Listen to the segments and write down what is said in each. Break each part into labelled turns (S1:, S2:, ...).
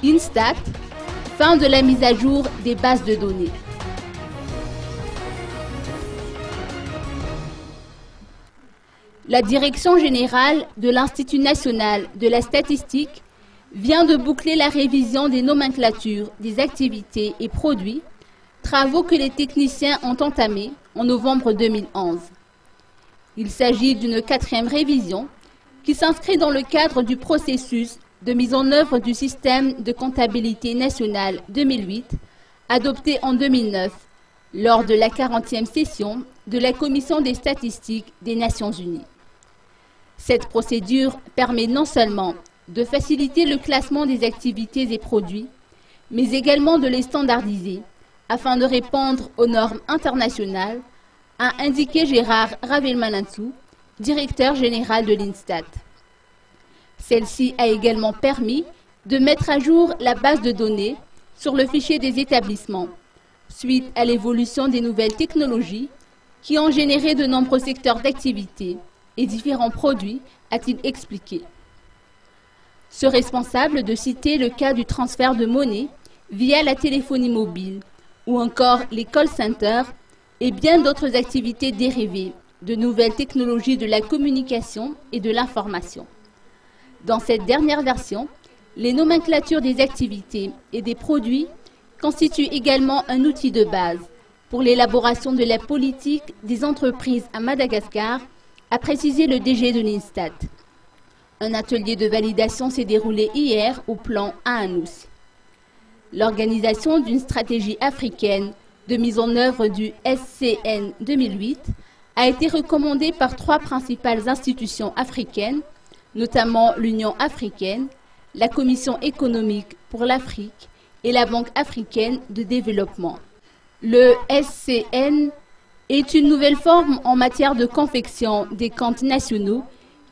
S1: INSTAT, fin de la mise à jour des bases de données. La Direction générale de l'Institut national de la statistique vient de boucler la révision des nomenclatures des activités et produits, travaux que les techniciens ont entamés en novembre 2011. Il s'agit d'une 4e révision qui s'inscrit dans le cadre du processus de mise en œuvre du système de comptabilité nationale 2008, adopté en 2009 lors de la 40e session de la Commission des statistiques des Nations unies. Cette procédure permet non seulement de faciliter le classement des activités et produits, mais également de les standardiser afin de répondre aux normes internationales, a indiqué Gérard Ravelmanansou, directeur général de l'INSTAT. Celle-ci a également permis de mettre à jour la base de données sur le fichier des établissements, suite à l'évolution des nouvelles technologies qui ont généré de nombreux secteurs d'activité et différents produits, a-t-il expliqué. Ce responsable de citer le cas du transfert de monnaie via la téléphonie mobile ou encore les call centers et bien d'autres activités dérivées de nouvelles technologies de la communication et de l'information. Dans cette dernière version, les nomenclatures des activités et des produits constituent également un outil de base pour l'élaboration de la politique des entreprises à Madagascar, a précisé le DG de l'INSTAT. Un atelier de validation s'est déroulé hier au plan à Anoussi. L'organisation d'une stratégie africaine de mise en œuvre du SCN 2008 a été recommandée par 3 principales institutions africaines, notamment l'Union africaine, la Commission économique pour l'Afrique et la Banque africaine de développement. Le SCN est une nouvelle forme en matière de confection des comptes nationaux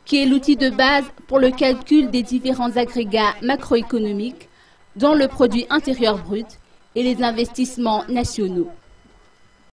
S1: qui est l'outil de base pour le calcul des différents agrégats macroéconomiques dont le produit intérieur brut et les investissements nationaux.